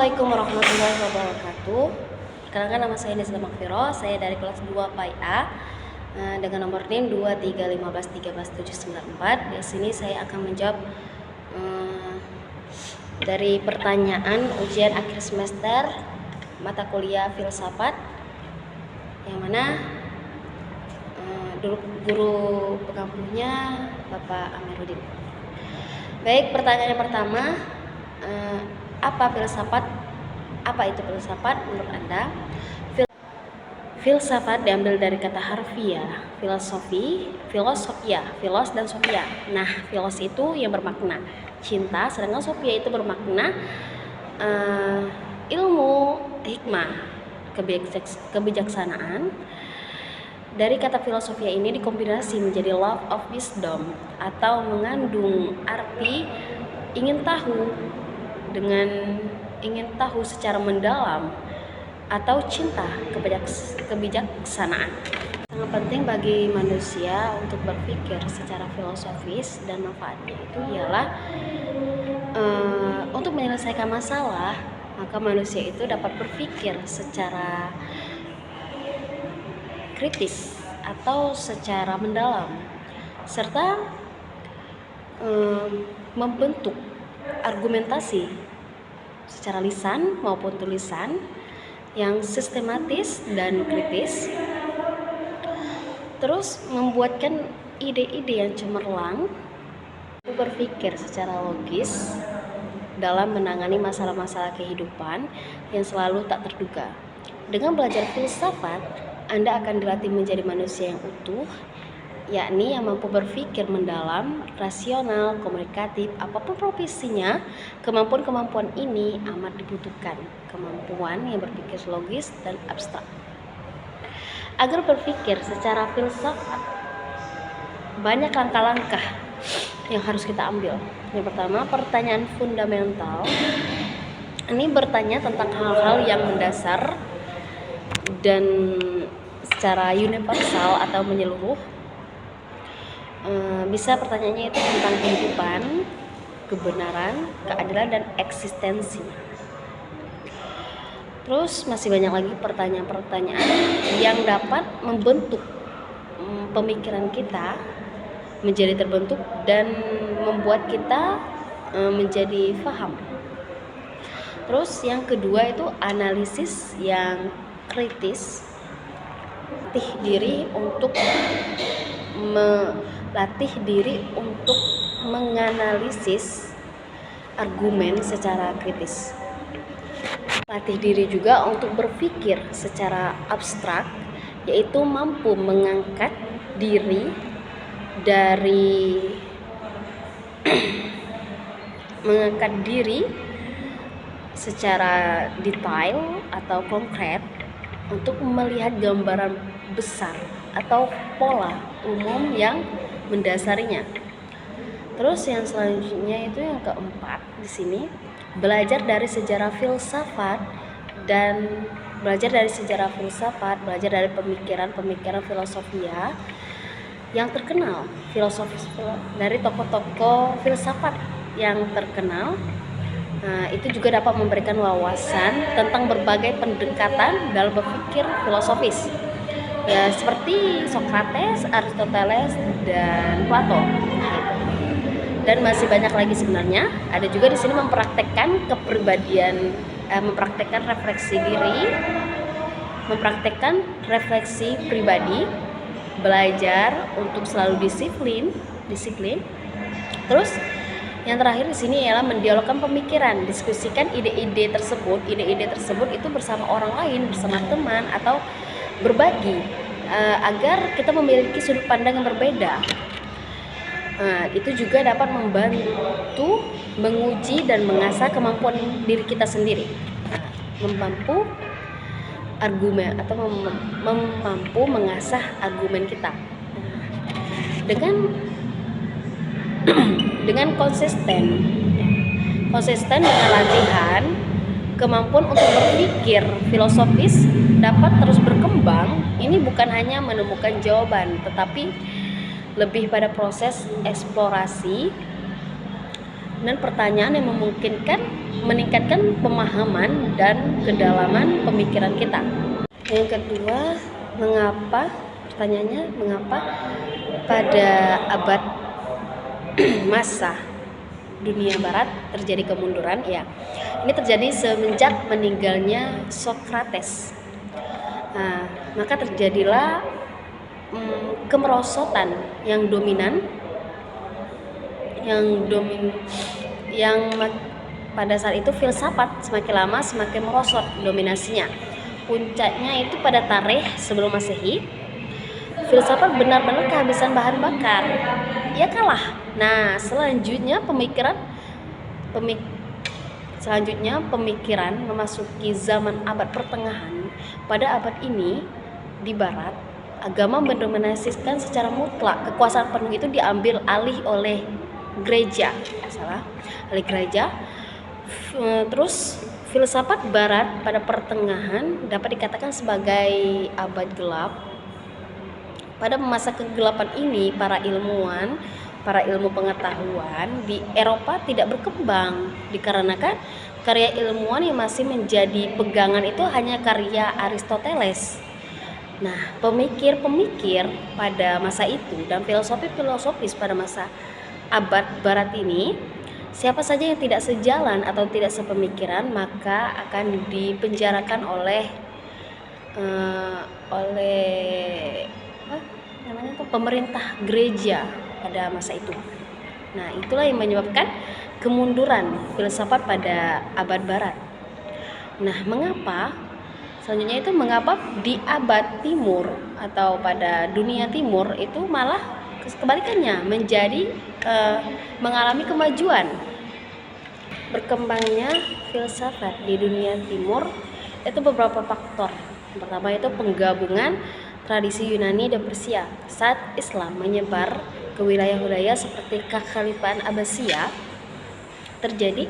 Assalamualaikum warahmatullahi wabarakatuh. Perkenalkan, nama saya Desla Makfiro. Saya dari kelas 2 PAI dengan nomor NIM 23151374. Di sini saya akan menjawab dari pertanyaan ujian akhir semester mata kuliah filsafat, yang mana guru pengampunya Bapak Amiruddin. Baik, pertanyaan yang pertama, apa filsafat? Apa itu filsafat menurut Anda? Filsafat diambil dari kata harfiah filosofi, filosofia, filos dan sofia. Nah, filos itu yang bermakna cinta, sedangkan sofia itu bermakna ilmu, hikmah, kebijaksanaan. Dari kata filosofia ini dikombinasi menjadi love of wisdom, atau mengandung arti ingin tahu dengan ingin tahu secara mendalam, atau cinta kebijaksanaan. Sangat penting bagi manusia untuk berpikir secara filosofis, dan manfaatnya itu ialah untuk menyelesaikan masalah. Maka manusia itu dapat berpikir secara kritis atau secara mendalam, serta membentuk argumentasi secara lisan maupun tulisan yang sistematis dan kritis, terus membuatkan ide-ide yang cemerlang, berpikir secara logis dalam menangani masalah-masalah kehidupan yang selalu tak terduga. Dengan belajar filsafat, Anda akan dilatih menjadi manusia yang utuh, yakni yang mampu berpikir mendalam, rasional, komunikatif, apapun profesinya. Kemampuan-kemampuan ini amat dibutuhkan, kemampuan yang berpikir logis dan abstrak. Agar berpikir secara filsafat, banyak langkah-langkah yang harus kita ambil. Yang pertama, pertanyaan fundamental. Ini bertanya tentang hal-hal yang mendasar dan secara universal atau menyeluruh. Bisa pertanyaannya itu tentang kehidupan, kebenaran, keadilan, dan eksistensi. Terus masih banyak lagi pertanyaan-pertanyaan yang dapat membentuk pemikiran kita menjadi terbentuk dan membuat kita menjadi paham. Terus yang kedua itu analisis yang kritis. Latih diri untuk menganalisis argumen secara kritis. Latih diri juga untuk berpikir secara abstrak, yaitu mampu mengangkat diri dari secara detail atau konkret untuk melihat gambaran besar atau pola umum yang mendasarinya. Terus yang selanjutnya itu yang keempat di sini, belajar dari sejarah filsafat, belajar dari pemikiran filosofia yang terkenal, dari tokoh-tokoh filsafat yang terkenal. Itu juga dapat memberikan wawasan tentang berbagai pendekatan dalam berpikir filosofis, ya, seperti Socrates, Aristoteles, dan Plato. Dan masih banyak lagi sebenarnya. Ada juga di sini mempraktekkan kepribadian, mempraktekkan refleksi pribadi, belajar untuk selalu disiplin. Terus yang terakhir di sini ialah mendialogkan pemikiran, diskusikan ide-ide tersebut itu bersama orang lain, bersama teman, atau berbagi agar kita memiliki sudut pandang yang berbeda. Itu juga dapat membantu menguji dan mengasah kemampuan diri kita sendiri, mampu mengasah argumen kita dengan konsisten dengan latihan. Kemampuan untuk berpikir filosofis dapat terus berkembang. Ini bukan hanya menemukan jawaban, tetapi lebih pada proses eksplorasi dan pertanyaan yang memungkinkan meningkatkan pemahaman dan kedalaman pemikiran kita. Yang kedua, pertanyaannya mengapa pada abad masa dunia barat terjadi kemunduran? Ya, ini terjadi semenjak meninggalnya Socrates. Nah, maka terjadilah kemerosotan yang dominan, yang pada saat itu filsafat semakin lama semakin merosot dominasinya. Puncaknya itu pada tarikh sebelum Masehi, filsafat benar-benar kehabisan bahan bakar. Ia kalah. Nah, selanjutnya pemikiran memasuki zaman abad pertengahan. Pada abad ini di barat, agama mendominasikan secara mutlak. Kekuasaan penuh itu diambil alih oleh gereja. Terus filsafat barat pada pertengahan dapat dikatakan sebagai abad gelap. Pada masa kegelapan ini, para ilmu pengetahuan di Eropa tidak berkembang, dikarenakan karya ilmuwan yang masih menjadi pegangan itu hanya karya Aristoteles. Nah, pemikir-pemikir pada masa itu dan filosofis pada masa abad barat ini, siapa saja yang tidak sejalan atau tidak sepemikiran maka akan dipenjarakan oleh pemerintah gereja pada masa itu. Nah, itulah yang menyebabkan kemunduran filsafat pada abad barat. Nah, mengapa di abad timur atau pada dunia timur itu malah kebalikannya, menjadi mengalami kemajuan. Berkembangnya filsafat di dunia timur itu beberapa faktor. Yang pertama itu penggabungan tradisi Yunani dan Persia. Saat Islam menyebar ke wilayah-wilayah seperti Kekhalifahan Abbasiyah, terjadi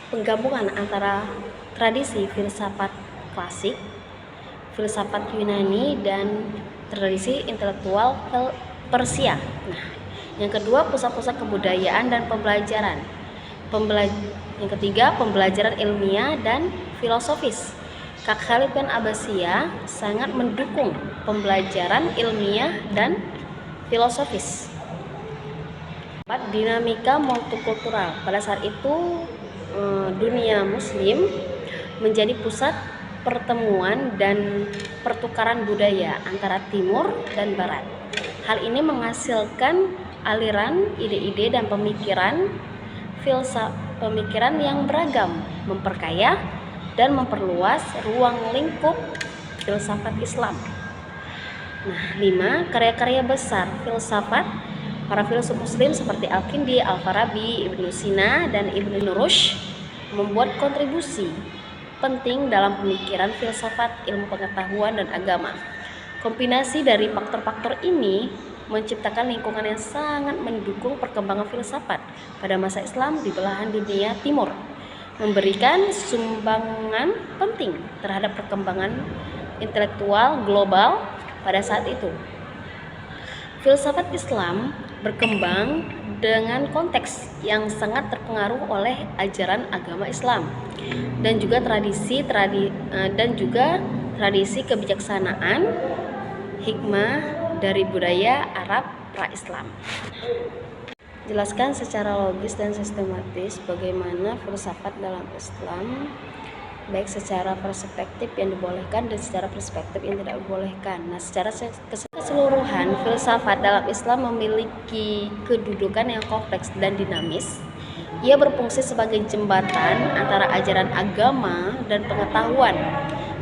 penggabungan antara tradisi filsafat klasik, filsafat Yunani, dan tradisi intelektual Persia. Nah, yang kedua, pusat-pusat kebudayaan dan pembelajaran. Yang ketiga, pembelajaran ilmiah dan filosofis. Kekhalifahan Abbasiyah sangat mendukung pembelajaran ilmiah dan filosofis. Dinamika multikultural. Pada saat itu dunia muslim menjadi pusat pertemuan dan pertukaran budaya antara timur dan barat. Hal ini menghasilkan aliran ide-ide dan pemikiran yang beragam, memperkaya dan memperluas ruang lingkup filsafat Islam. Nah, 5. Karya-karya besar filsafat para filsuf muslim seperti Al-Kindi, Al-Farabi, Ibnu Sina, dan Ibnu Rushd membuat kontribusi penting dalam pemikiran filsafat, ilmu pengetahuan, dan agama. Kombinasi dari faktor-faktor ini menciptakan lingkungan yang sangat mendukung perkembangan filsafat pada masa Islam di belahan dunia timur, memberikan sumbangan penting terhadap perkembangan intelektual global pada saat itu. Filsafat Islam berkembang dengan konteks yang sangat terpengaruh oleh ajaran agama Islam dan juga tradisi kebijaksanaan hikmah dari budaya Arab pra-Islam. Jelaskan secara logis dan sistematis bagaimana filsafat dalam Islam, baik secara perspektif yang dibolehkan dan secara perspektif yang tidak dibolehkan. Nah, secara keseluruhan, filsafat dalam Islam memiliki kedudukan yang kompleks dan dinamis. Ia berfungsi sebagai jembatan antara ajaran agama dan pengetahuan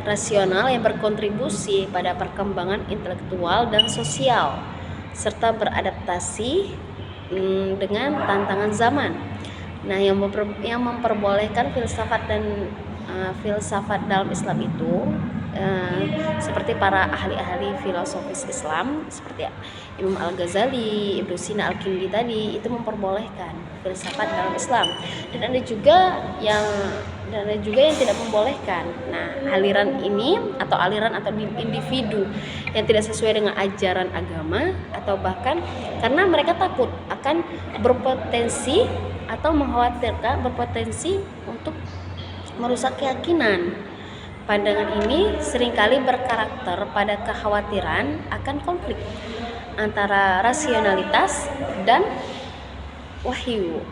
rasional yang berkontribusi pada perkembangan intelektual dan sosial, serta beradaptasi dengan tantangan zaman. Nah, yang memperbolehkan filsafat dalam Islam itu seperti para ahli-ahli filosofis Islam seperti Imam Al-Ghazali, Ibnu Sina, Al-Kindi tadi, itu memperbolehkan filsafat dalam Islam. Dan ada juga yang dan ada juga yang tidak membolehkan. Nah, aliran ini atau individu yang tidak sesuai dengan ajaran agama, atau bahkan karena mereka takut akan berpotensi atau mengkhawatirkan berpotensi untuk merusak keyakinan. Pandangan ini seringkali berkarakter pada kekhawatiran akan konflik antara rasionalitas dan wahyu,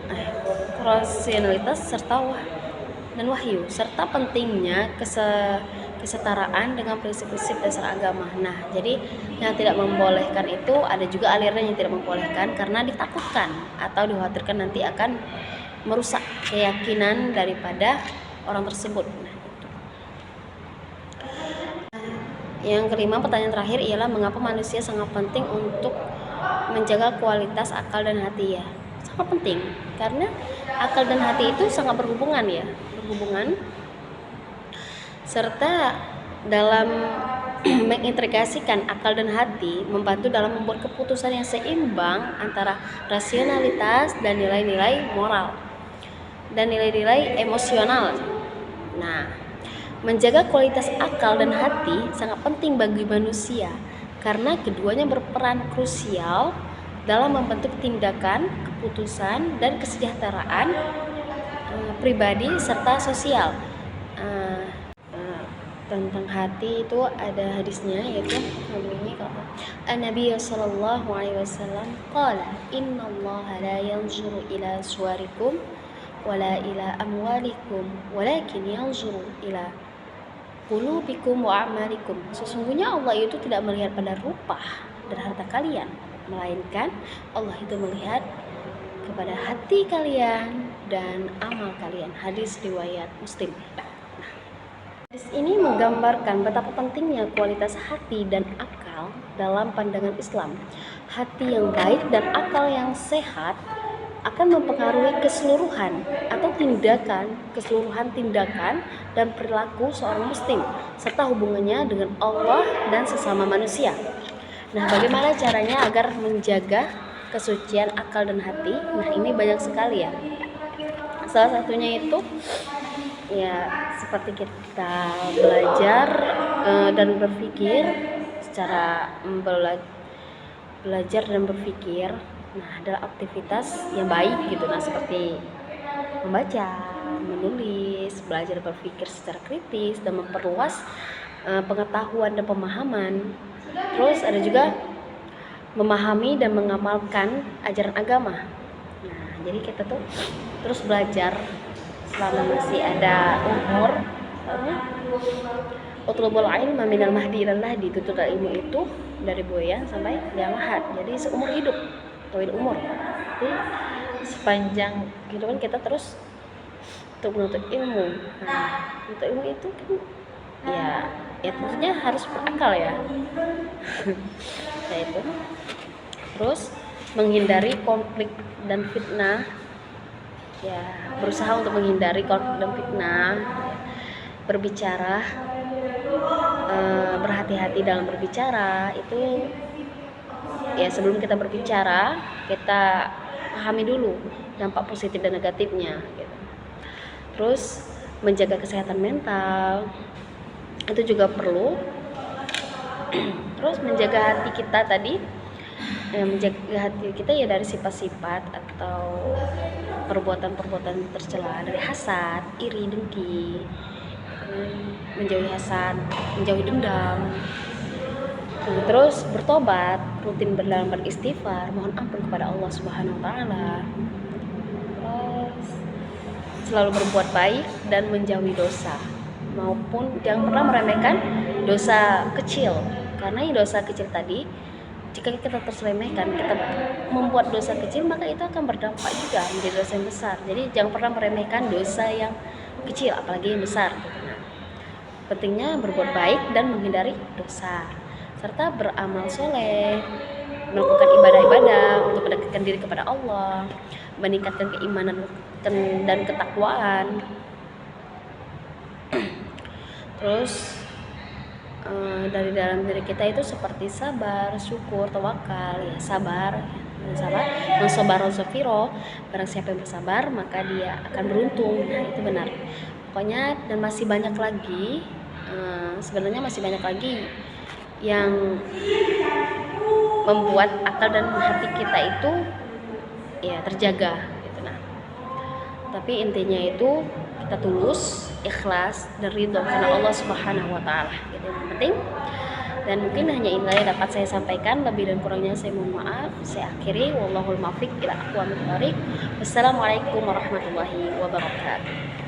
wahyu, serta pentingnya kesetaraan dengan prinsip-prinsip dasar agama. Nah, jadi yang tidak membolehkan itu ada juga aliran yang tidak membolehkan karena ditakutkan atau dikhawatirkan nanti akan merusak keyakinan daripada orang tersebut. Yang kelima, pertanyaan terakhir ialah mengapa manusia sangat penting untuk menjaga kualitas akal dan hati ya. Sangat penting karena akal dan hati itu sangat berhubungan serta dalam mengintegrasikan akal dan hati membantu dalam membuat keputusan yang seimbang antara rasionalitas dan nilai-nilai moral dan nilai-nilai emosional. Nah, menjaga kualitas akal dan hati sangat penting bagi manusia karena keduanya berperan krusial dalam membentuk tindakan, keputusan, dan kesejahteraan pribadi serta sosial. Tentang hati itu ada hadisnya, yaitu Nabi sallallahu alaihi wasallam qala innallaha la yanzuru ila suwarikum wala ila amwalikum walakin yanzuru ila qulubikum wa a'malikum. Sesungguhnya Allah itu tidak melihat pada rupa dan harta kalian, melainkan Allah itu melihat kepada hati kalian dan amal kalian. Hadis riwayat Muslim. Hadis ini menggambarkan betapa pentingnya kualitas hati dan akal dalam pandangan Islam. Hati yang baik dan akal yang sehat akan mempengaruhi keseluruhan tindakan dan perilaku seorang muslim serta hubungannya dengan Allah dan sesama manusia. Nah, bagaimana caranya agar menjaga kesucian akal dan hati? Nah, ini banyak sekali ya. Salah satunya itu ya seperti kita belajar dan berpikir secara belajar dan berpikir. Nah, adalah aktivitas yang baik gitu. Nah, seperti membaca, menulis, belajar berpikir secara kritis dan memperluas pengetahuan dan pemahaman. Terus ada juga memahami dan mengamalkan ajaran agama. Nah, jadi kita tuh terus belajar selama masih ada umur. Utlubul ilma minal mahdi ilal lahdi, tuntut ilmu itu dari buaya sampai liang lahat. Jadi seumur hidup, tawil umur. Jadi sepanjang kehidupan kita terus untuk menuntut ilmu. Nah, menuntut ilmu itu kan ya tentunya harus berakal ya. Nah, itu. Terus menghindari konflik dan fitnah. Ya, berusaha untuk menghindari konflik dan fitnah. Berbicara, berhati-hati dalam berbicara. Itu ya, sebelum kita berbicara kita pahami dulu dampak positif dan negatifnya gitu. Terus menjaga kesehatan mental itu juga perlu. Terus menjaga hati kita tadi, menjaga hati kita ya dari sifat-sifat atau perbuatan-perbuatan tercela, dari hasad, iri, dengki, menjauhi hasad, menjauhi dendam. Terus bertobat, rutin dalam beristighfar, mohon ampun kepada Allah Subhanahu wa taala. Terus selalu berbuat baik dan menjauhi dosa, maupun jangan pernah meremehkan dosa kecil. Karena dosa kecil tadi, jika kita terus remehkan, kita membuat dosa kecil, maka itu akan berdampak juga menjadi dosa yang besar. Jadi jangan pernah meremehkan dosa yang kecil, apalagi yang besar. Nah, pentingnya berbuat baik dan menghindari dosa, serta beramal soleh, melakukan ibadah-ibadah untuk mendekatkan diri kepada Allah, meningkatkan keimanan dan ketakwaan. Terus dari dalam diri kita itu seperti sabar, syukur, tawakal, ya sabar, mensabar, sofiro. Barang siapa yang bersabar maka dia akan beruntung. Nah, itu benar. pokoknya, dan masih banyak lagi, sebenarnya masih banyak lagi yang membuat akal dan hati kita itu ya terjaga gitu. Nah, tapi intinya itu kita tulus, ikhlas, dan ridho karena Allah Subhanahu wa taala. Itu yang penting. Dan mungkin hanya inilah yang dapat saya sampaikan, lebih dan kurangnya saya mohon maaf. Saya akhiri, wallahul muwaffiq ila aqwamit thoriq. Wassalamualaikum warahmatullahi wabarakatuh.